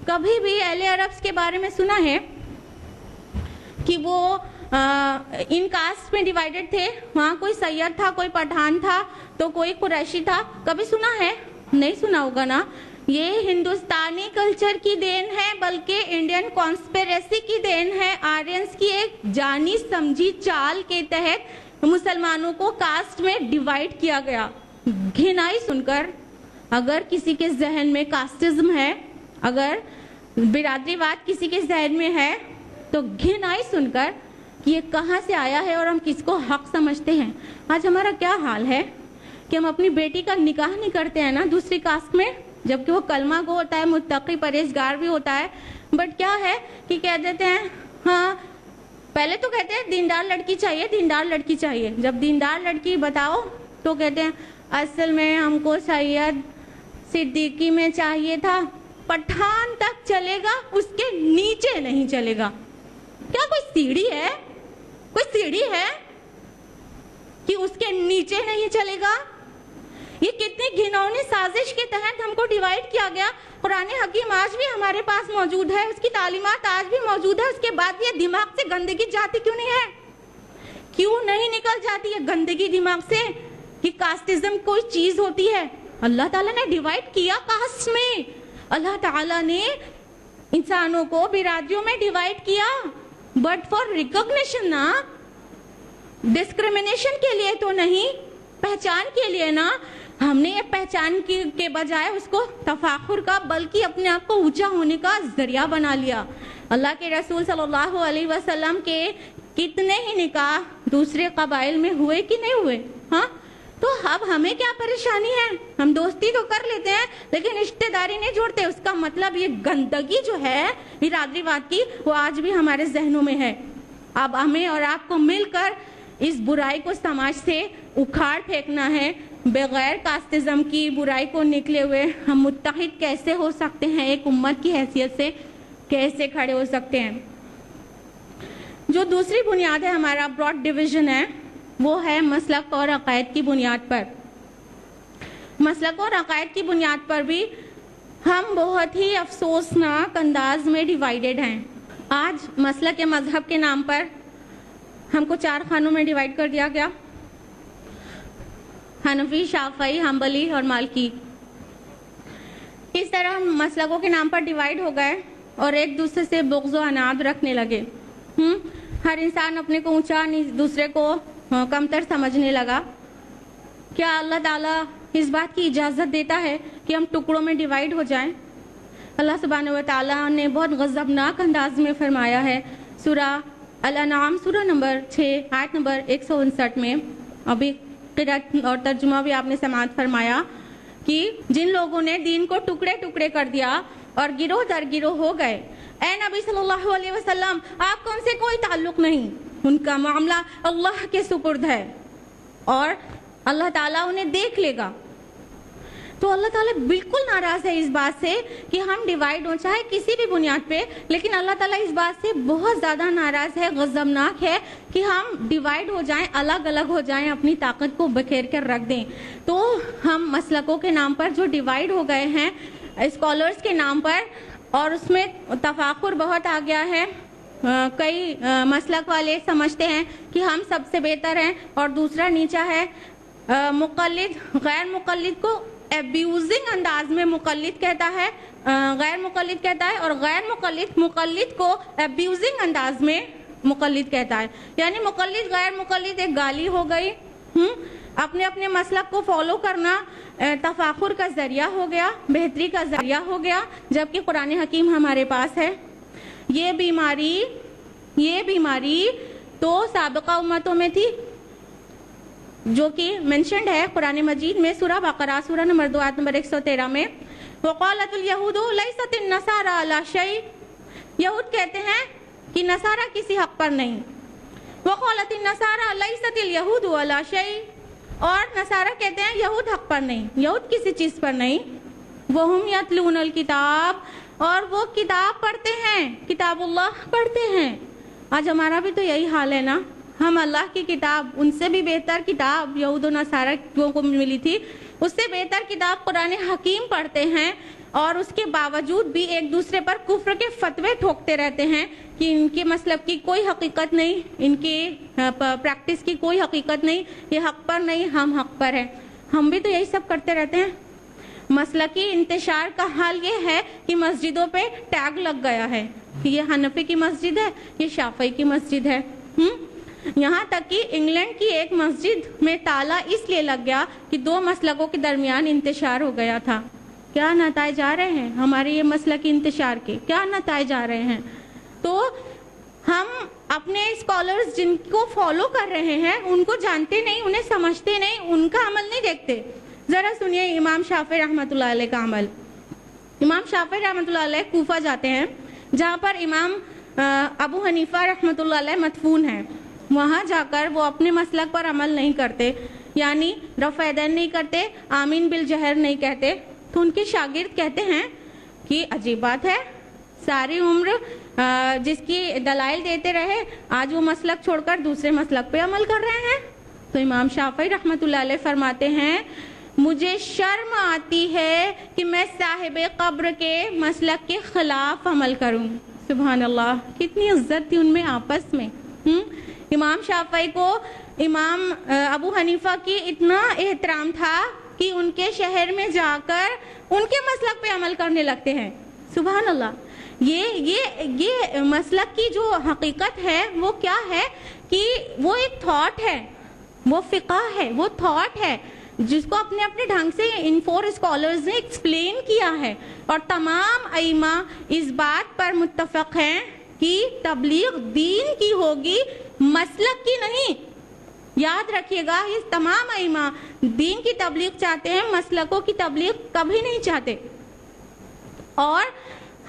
کبھی بھی اہل عرب کے بارے میں سنا ہے کہ وہ ان کاسٹ میں ڈیوائیڈڈ تھے؟ وہاں کوئی سید تھا، کوئی پٹھان تھا تو کوئی قریشی تھا، کبھی سنا ہے؟ نہیں سنا ہوگا نا. یہ ہندوستانی کلچر کی دین ہے، بلکہ انڈین کانسپیریسی کی دین ہے. آرینس کی ایک جانی سمجھی چال کے تحت مسلمانوں کو کاسٹ میں ڈیوائیڈ کیا گیا. گھنائی سن کر اگر کسی کے ذہن میں کاسٹزم ہے، اگر برادری واد کسی کے ذہن میں ہے، تو گھنائی سن کر کہ یہ کہاں سے آیا ہے اور ہم کس کو حق سمجھتے ہیں. آج ہمارا کیا حال ہے کہ ہم اپنی بیٹی کا نکاح نہیں کرتے ہیں نا دوسری کاسٹ میں، جبکہ وہ کلمہ گو ہوتا ہے، متقی پرہیزگار بھی ہوتا ہے، بٹ کیا ہے کہ کہہ دیتے ہیں ہاں پہلے تو کہتے ہیں دیندار لڑکی چاہیے، دیندار لڑکی چاہیے. جب دیندار لڑکی بتاؤ تو کہتے ہیں اصل میں ہم کو سید صدیقی میں چاہیے تھا. پٹھان تک چلے گا، اس کے نیچے نہیں چلے گا. کیا کوئی سیڑھی ہے؟ کوئی سیڑھی ہے کہ اس کے نیچے نہیں چلے گا؟ یہ کتنی گھنونی سازش کے تحت ہم کو ڈیوائیڈ کیا گیا. قرآن حکیم آج بھی ہمارے پاس موجود ہے، اس کی تعلیمات آج بھی موجود ہے. اس کے بعد یہ دماغ سے گندگی جاتی کیوں نہیں ہے؟ کیوں نہیں نکل جاتی ہے گندگی دماغ سے کہ کاسٹزم کوئی چیز ہوتی ہے؟ اللہ تعالیٰ نے ڈیوائیڈ کیا کاسٹ میں. اللہ تعالیٰ نے انسانوں کو برادریوں میں ڈیوائیڈ کیا، بٹ فار ریکگنیشن نا، ڈسکریمنیشن کے لیے تو نہیں، پہچان کے لیے نا. ہم نے یہ پہچان کے بجائے اس کو تفاخر کا بلکہ اپنے آپ کو اونچا ہونے کا ذریعہ بنا لیا. اللہ کے رسول صلی اللہ علیہ وسلم کے کتنے ہی نکاح دوسرے قبائل میں ہوئے کہ نہیں ہوئے؟ ہاں تو اب ہمیں کیا پریشانی ہے؟ ہم دوستی تو کر لیتے ہیں لیکن رشتہ داری نہیں جوڑتے. اس کا مطلب یہ گندگی جو ہے برادری واد کی وہ آج بھی ہمارے ذہنوں میں ہے. اب ہمیں اور آپ کو مل کر اس برائی کو سماج سے اکھاڑ پھینکنا ہے. بغیر کاسٹزم کی برائی کو نکلے ہوئے ہم متحد کیسے ہو سکتے ہیں؟ ایک امت کی حیثیت سے کیسے کھڑے ہو سکتے ہیں؟ جو دوسری بنیاد ہے ہمارا براڈ ڈویژن ہے وہ ہے مسلک اور عقائد کی بنیاد پر. مسلک اور عقائد کی بنیاد پر بھی ہم بہت ہی افسوسناک انداز میں ڈیوائیڈڈ ہیں. آج مسلک مذہب کے نام پر ہم کو 4 خانوں میں ڈیوائیڈ کر دیا گیا، حنفی، شافعی، حنبلی اور مالکی. اس طرح ہم مسلکوں کے نام پر ڈیوائیڈ ہو گئے اور ایک دوسرے سے بغض و عناد رکھنے لگے. ہر انسان اپنے کو اونچا، دوسرے کو کمتر سمجھنے لگا. کیا اللہ تعالیٰ اس بات کی اجازت دیتا ہے کہ ہم ٹکڑوں میں ڈیوائیڈ ہو جائیں؟ اللہ سبحانہ و تعالیٰ نے بہت غضبناک انداز میں فرمایا ہے سورہ الانعام سورہ نمبر 6 آیت نمبر 159 میں. ابھی قرأت اور ترجمہ بھی آپ نے سماعت فرمایا کہ جن لوگوں نے دین کو ٹکڑے ٹکڑے کر دیا اور گروہ در گروہ ہو گئے، اے نبی صلی اللہ علیہ وسلم آپ کو ان سے کوئی تعلق نہیں، ان کا معاملہ اللہ کے سپرد ہے اور اللہ تعالیٰ انہیں دیکھ لے گا. تو اللہ تعالیٰ بالکل ناراض ہے اس بات سے کہ ہم ڈیوائیڈ ہوں چاہے کسی بھی بنیاد پہ، لیکن اللہ تعالیٰ اس بات سے بہت زیادہ ناراض ہے، غضبناک ہے کہ ہم ڈیوائیڈ ہو جائیں، الگ الگ ہو جائیں، اپنی طاقت کو بکھیر کر رکھ دیں. تو ہم مسلکوں کے نام پر جو ڈیوائیڈ ہو گئے ہیں، اسکالرز کے نام پر، اور اس میں تفاخر بہت آ گیا ہے. کئی مسلک والے سمجھتے ہیں کہ ہم سب سے بہتر ہیں اور دوسرا نیچا ہے. مقلد غیر مقلد کو ایبیوزنگ انداز میں مقلد کہتا ہے، غیر مقلد کہتا ہے، اور غیر مقلد مقلد کو ایبیوزنگ انداز میں مقلد کہتا ہے. یعنی مقلد غیر مقلد ایک گالی ہو گئی. اپنے اپنے مسلک کو فالو کرنا تفاخر کا ذریعہ ہو گیا، بہتری کا ذریعہ ہو گیا، جبکہ قرآن حکیم ہمارے پاس ہے. یہ بیماری تو سابقہ امتوں میں تھی جو کہ منشنڈ ہے قرآن مجید میں سورہ بقرہ سورہ نمبر 2 آیت نمبر 113 میں. وقالت الیہود لیست النصارى علی شیء، یہود کہتے ہیں کہ نصارہ کسی حق پر نہیں. وقالت النصارى لیست الیہود علی شیء، اور نصارہ کہتے ہیں یہود حق پر نہیں، یہود کسی چیز پر نہیں. وہم یتلون الکتاب، اور وہ کتاب پڑھتے ہیں، کتاب اللہ پڑھتے ہیں. آج ہمارا بھی تو یہی حال ہے نا، ہم اللہ کی کتاب، ان سے بھی بہتر کتاب یہود و نصارہ کو ملی تھی، اس سے بہتر کتاب قرآن حکیم پڑھتے ہیں، اور اس کے باوجود بھی ایک دوسرے پر کفر کے فتوے ٹھوکتے رہتے ہیں کہ ان کے مسلک کی کوئی حقیقت نہیں، ان کی پریکٹس کی کوئی حقیقت نہیں، یہ حق پر نہیں، ہم حق پر ہیں. ہم بھی تو یہی سب کرتے رہتے ہیں. مسلکی انتشار کا حال یہ ہے کہ مسجدوں پہ ٹیگ لگ گیا ہے، یہ حنفی کی مسجد ہے، یہ شافعی کی مسجد ہے. یہاں تک کہ انگلینڈ کی ایک مسجد میں تالا اس لیے لگ گیا کہ 2 مسلکوں کے درمیان انتشار ہو گیا تھا. کیا نتائج آ رہے ہیں ہمارے یہ مسلکی انتشار کے؟ کیا نتائج آ رہے ہیں؟ تو ہم اپنے اسکالرز جن کو فالو کر رہے ہیں ان کو جانتے نہیں، انہیں سمجھتے نہیں، ان کا عمل نہیں دیکھتے. ذرا سنیے امام شافعی رحمۃ اللہ علیہ کا عمل. امام شافعی رحمۃ اللہ علیہ کوفہ جاتے ہیں جہاں پر امام ابو حنیفہ رحمۃ اللہ علیہ مدفون ہیں. وہاں جا کر وہ اپنے مسلک پر عمل نہیں کرتے، یعنی رفع یدین نہیں کرتے، آمین بالجہر نہیں کہتے. تو ان کے شاگرد کہتے ہیں کہ عجیب بات ہے، ساری عمر جس کی دلائل دیتے رہے آج وہ مسلک چھوڑ کر دوسرے مسلک پہ عمل کر رہے ہیں. تو امام شافعی رحمۃ اللہ علیہ فرماتے ہیں مجھے شرم آتی ہے کہ میں صاحب قبر کے مسلک کے خلاف عمل کروں. سبحان اللہ، کتنی عزت تھی ان میں آپس میں. امام شافعی کو امام ابو حنیفہ کی اتنا احترام تھا کہ ان کے شہر میں جا کر ان کے مسلک پہ عمل کرنے لگتے ہیں. سبحان اللہ. یہ مسلک کی جو حقیقت ہے وہ کیا ہے کہ وہ ایک تھاٹ ہے، وہ فقہ ہے، وہ تھاٹ ہے جس کو اپنے اپنے ڈھنگ سے ان 4 اسکالرز نے ایکسپلین کیا ہے. اور تمام ائمہ اس بات پر متفق ہیں کہ تبلیغ دین کی ہوگی، مسلک کی نہیں. یاد رکھیے گا، یہ تمام ائمہ دین کی تبلیغ چاہتے ہیں، مسلکوں کی تبلیغ کبھی نہیں چاہتے. اور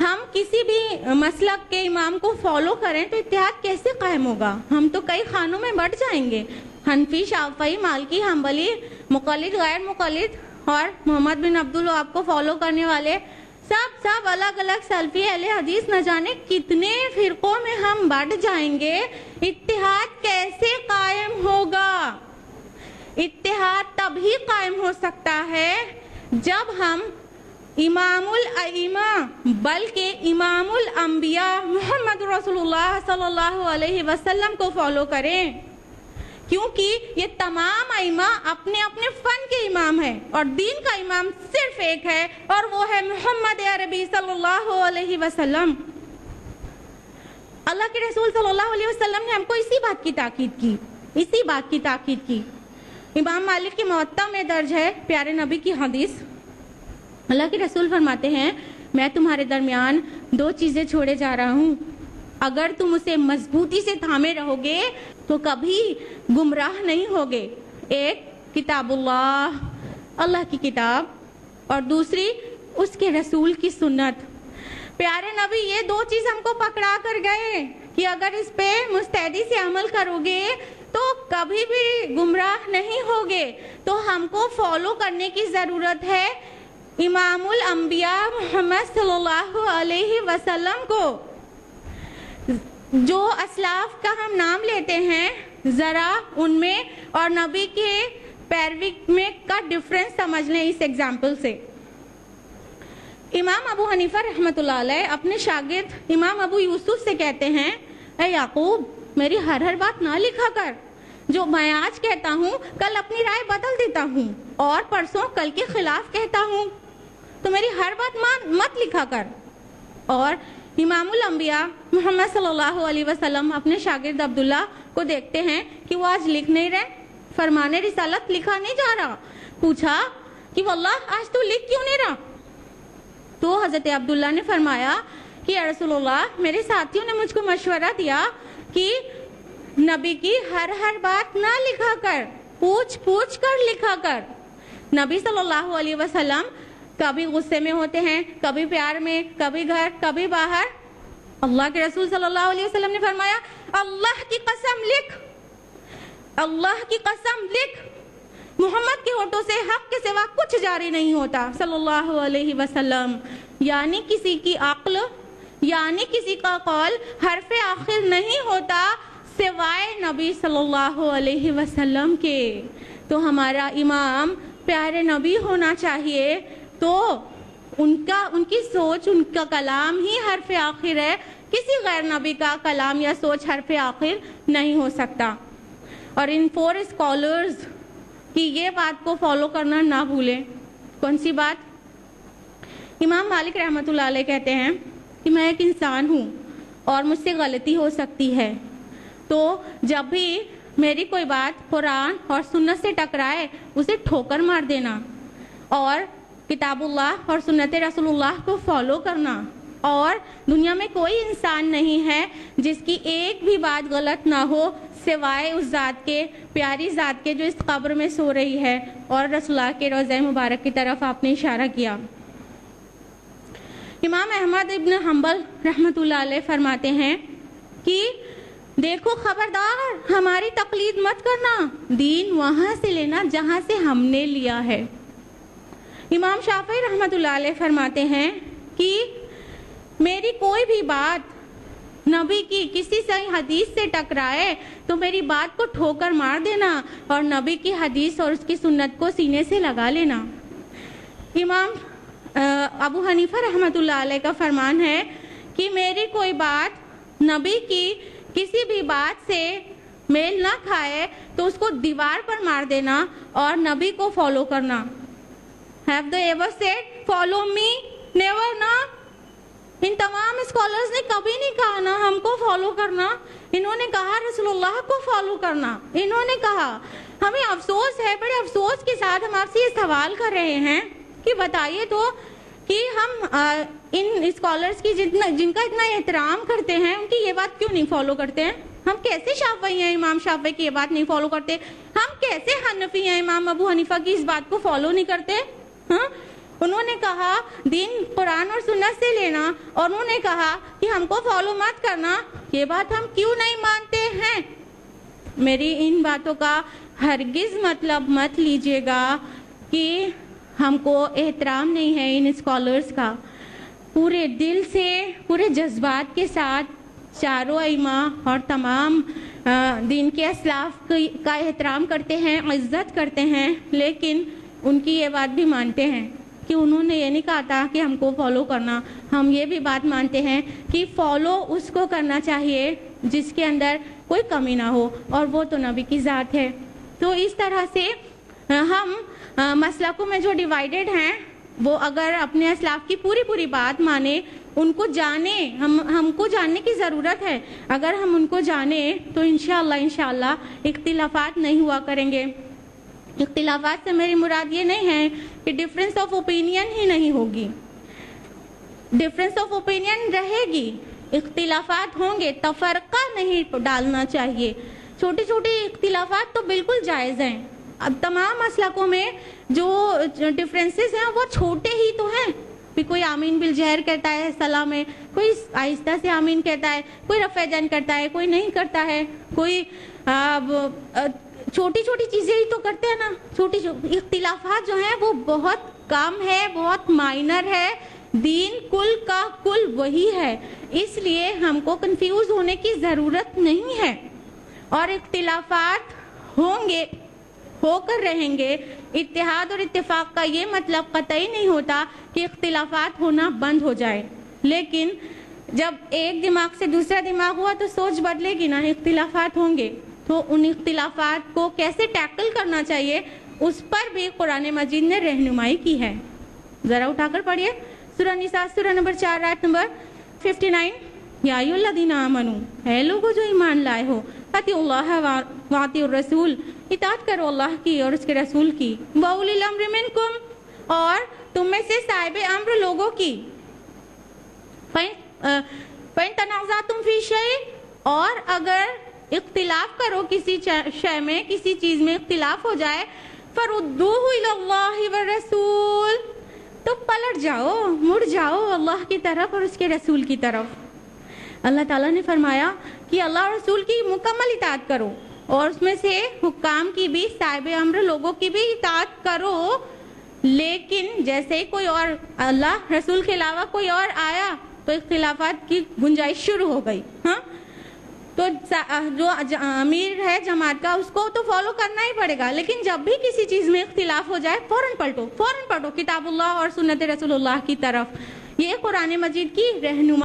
ہم کسی بھی مسلک کے امام کو فالو کریں تو اتحاد کیسے قائم ہوگا؟ ہم تو کئی خانوں میں بٹ جائیں گے. حنفی، شافعی، مالکی، حنبلی، مقلد، غیر مقلد اور محمد بن عبد الوہاب کو فالو کرنے والے سب الگ الگ سلفی اہل حدیث نہ جانے کتنے فرقوں میں ہم بٹ جائیں گے. اتحاد کیسے قائم ہوگا؟ اتحاد تبھی قائم ہو سکتا ہے جب ہم امام الائمہ بلکہ امام الانبیاء محمد رسول اللہ صلی اللہ علیہ وسلم کو فالو کریں، کیونکہ یہ تمام ائمہ اپنے اپنے فن کے امام ہیں اور دین کا امام صرف ایک ہے اور وہ ہے محمد عربی صلی اللہ علیہ وسلم. اللہ کے رسول صلی اللہ علیہ وسلم نے ہم کو اسی بات کی تاکید کی. امام مالک کی موطا میں درج ہے پیارے نبی کی حدیث. اللہ کے رسول فرماتے ہیں میں تمہارے درمیان 2 چیزیں چھوڑے جا رہا ہوں، اگر تم اسے مضبوطی سے تھامے رہو گے تو کبھی گمراہ نہیں ہوگے. ایک کتاب اللہ کی کتاب، اور دوسری اس کے رسول کی سنت. پیارے نبی یہ 2 چیز ہم کو پکڑا کر گئے کہ اگر اس پہ مستعدی سے عمل کرو گے تو کبھی بھی گمراہ نہیں ہوگے. تو ہم کو فالو کرنے کی ضرورت ہے امام الانبیاء محمد صلی اللہ علیہ وسلم کو. جو اسلاف کا ہم نام لیتے ہیں ذرا ان میں اور نبی کے پیروی میں کا ڈفرنس سمجھ لیں اس ایگزامپل سے. امام ابو حنیفہ رحمۃ اللہ علیہ اپنے شاگرد امام ابو یوسف سے کہتے ہیں اے یعقوب میری ہر بات نہ لکھا کر، جو میں آج کہتا ہوں کل اپنی رائے بدل دیتا ہوں اور پرسوں کل کے خلاف کہتا ہوں، تو میری ہر بات مت لکھا کر. اور امام الانبیاء محمد صلی اللہ علیہ وسلم اپنے شاگرد عبداللہ کو دیکھتے ہیں کہ وہ آج لکھ نہیں رہے، فرمان رسالت لکھا نہیں جا رہا. پوچھا کہ واللہ آج تو لکھ کیوں نہیں رہا؟ تو حضرت عبداللہ نے فرمایا کہ یا رسول اللہ میرے ساتھیوں نے مجھ کو مشورہ دیا کہ نبی کی ہر بات نہ لکھا کر، پوچھ کر لکھا کر. نبی صلی اللہ علیہ وسلم کبھی غصے میں ہوتے ہیں، کبھی پیار میں، کبھی گھر، کبھی باہر. اللہ کے رسول صلی اللہ علیہ وسلم نے فرمایا اللہ کی قسم لکھ، اللہ کی قسم لکھ، محمد کے ہونٹوں سے حق کے سوا کچھ جاری نہیں ہوتا صلی اللہ علیہ وسلم. یعنی کسی کی عقل، یعنی کسی کا قول حرف آخر نہیں ہوتا سوائے نبی صلی اللہ علیہ وسلم کے. تو ہمارا امام پیارے نبی ہونا چاہیے. تو ان کی سوچ، ان کا کلام ہی حرف آخر ہے، کسی غیر نبی کا کلام یا سوچ حرف آخر نہیں ہو سکتا۔ اور ان 4 اسکالرز کی یہ بات کو فالو کرنا نہ بھولیں۔ کون سی بات؟ امام مالک رحمۃ اللہ علیہ کہتے ہیں کہ میں ایک انسان ہوں اور مجھ سے غلطی ہو سکتی ہے، تو جب بھی میری کوئی بات قرآن اور سنت سے ٹکرائے اسے ٹھوکر مار دینا اور کتاب اللہ اور سنت رسول اللہ کو فالو کرنا۔ اور دنیا میں کوئی انسان نہیں ہے جس کی ایک بھی بات غلط نہ ہو سوائے اس ذات کے، پیاری ذات کے جو اس قبر میں سو رہی ہے۔ اور رسول اللہ کے روضہ مبارک کی طرف آپ نے اشارہ کیا۔ امام احمد ابن حنبل رحمۃ اللہ علیہ فرماتے ہیں کہ دیکھو خبردار ہماری تقلید مت کرنا، دین وہاں سے لینا جہاں سے ہم نے لیا ہے۔ امام شافعی رحمۃ اللہ علیہ فرماتے ہیں کہ میری کوئی بھی بات نبی کی کسی صحیح حدیث سے ٹکرائے تو میری بات کو ٹھوکر مار دینا اور نبی کی حدیث اور اس کی سنت کو سینے سے لگا لینا۔ امام ابو حنیفہ رحمۃ اللہ علیہ کا فرمان ہے کہ میری کوئی بات نبی کی کسی بھی بات سے میل نہ کھائے تو اس کو دیوار پر مار دینا اور نبی کو فالو کرنا۔ Have they ever said follow me? Never نا۔ ان تمام اسکالرز نے کبھی نہیں کہا نا ہم کو فالو کرنا، انہوں نے کہا رسول اللہ کو فالو کرنا۔ انہوں نے کہا، ہمیں افسوس ہے، بڑے افسوس کے ساتھ ہم آپ سے یہ سوال کر رہے ہیں کہ بتائیے تو کہ ہم ان اسکالرز کی جن کا اتنا احترام کرتے ہیں ان کی یہ بات کیوں نہیں فالو کرتے ہیں؟ ہم کیسے شافعی ہیں امام شافعی کی یہ بات نہیں فالو کرتے؟ ہم کیسے حنفی ہیں امام ابو حنیفہ کی اس بات کو فالو نہیں کرتے؟ ہاں، انہوں نے کہا دین قرآن اور سنت سے لینا، اور انہوں نے کہا کہ ہم کو فالو مت کرنا، یہ بات ہم کیوں نہیں مانتے ہیں؟ میری ان باتوں کا ہرگز مطلب مت لیجیے گا کہ ہم کو احترام نہیں ہے ان اسکالرز کا۔ پورے دل سے، پورے جذبات کے ساتھ چاروں ائمہ اور تمام دین کے اسلاف کا احترام کرتے ہیں، عزت کرتے ہیں، لیکن ان کی یہ بات بھی مانتے ہیں کہ انہوں نے یہ نہیں کہا تھا کہ ہم کو فالو کرنا۔ ہم یہ بھی بات مانتے ہیں کہ فالو اس کو کرنا چاہیے جس کے اندر کوئی کمی نہ ہو، اور وہ تو نبی کی ذات ہے۔ تو اس طرح سے ہم مسلکوں میں جو ڈیوائیڈڈ ہیں وہ اگر اپنے اسلاف کی پوری بات مانیں، ان کو جانیں، ہم کو جاننے کی ضرورت ہے۔ اگر ہم ان کو جانیں تو انشاءاللہ اختلافات نہیں ہوا کریں گے۔ اختلافات سے میری مراد یہ نہیں ہے کہ ڈفرینس آف اوپینین ہی نہیں ہوگی، ڈفرینس آف اوپینین رہے گی، اختلافات ہوں گے، تفرقہ نہیں ڈالنا چاہیے۔ چھوٹی چھوٹی اختلافات تو بالکل جائز ہیں۔ اب تمام مسلکوں میں جو ڈفرینسز ہیں وہ چھوٹے ہی تو ہیں، کوئی آمین بالجہر کہتا ہے صلاح میں، کوئی آہستہ سے آمین کہتا ہے، کوئی رفع یدین کرتا ہے، کوئی نہیں کرتا ہے، کوئی چھوٹی چھوٹی چیزیں ہی تو کرتے ہیں نا۔ چھوٹی اختلافات جو ہیں وہ بہت کم ہے، بہت مائنر ہے، دین کل کا کل وہی ہے، اس لیے ہم کو کنفیوز ہونے کی ضرورت نہیں ہے۔ اور اختلافات ہوں گے، ہو کر رہیں گے۔ اتحاد اور اتفاق کا یہ مطلب قطعی نہیں ہوتا کہ اختلافات ہونا بند ہو جائے، لیکن جب ایک دماغ سے دوسرا دماغ ہوا تو سوچ بدلے گی نا۔ اختلافات ہوں گے تو ان اختلافات کو کیسے ٹیکل کرنا چاہیے اس پر بھی قرآن مجید نے رہنمائی کی ہے۔ ذرا اٹھا کر پڑھیے سورہ نساء سورہ نمبر 4 آیت نمبر 59۔ یا ایھا الذین آمنوا، اے لوگو جو ایمان لائے ہو، اطیعوا اللہ واطیعوا الرسول، اطاعت کرو اللہ کی اور اس کے رسول کی، واولی الامر منکم، اور تم میں سے صاحب امر لوگوں کی، فَإِن تَنَازَعْتُمْ فِي شَيْءٍ، اور اگر اختلاف کرو کسی شے میں، کسی چیز میں اختلاف ہو جائے، فَرُدُّوهُ إِلَى اللَّهِ وَالرَّسُولِ، تو پلٹ جاؤ، مڑ جاؤ اللہ کی طرف اور اس کے رسول کی طرف۔ اللہ تعالیٰ نے فرمایا کہ اللہ اور رسول کی مکمل اطاعت کرو، اور اس میں سے حکام کی بھی، صاحب امر لوگوں کی بھی اطاعت کرو، لیکن جیسے ہی کوئی اور اللہ رسول کے علاوہ کوئی اور آیا تو اختلافات کی گنجائش شروع ہو گئی۔ ہاں، تو جو امیر ہے جماعت کا اس کو تو فالو کرنا ہی پڑے گا، لیکن جب بھی کسی چیز میں اختلاف ہو جائے فوراً پلٹو کتاب اللہ اور سنت رسول اللہ کی طرف. یہ قرآن مجید کی رہنما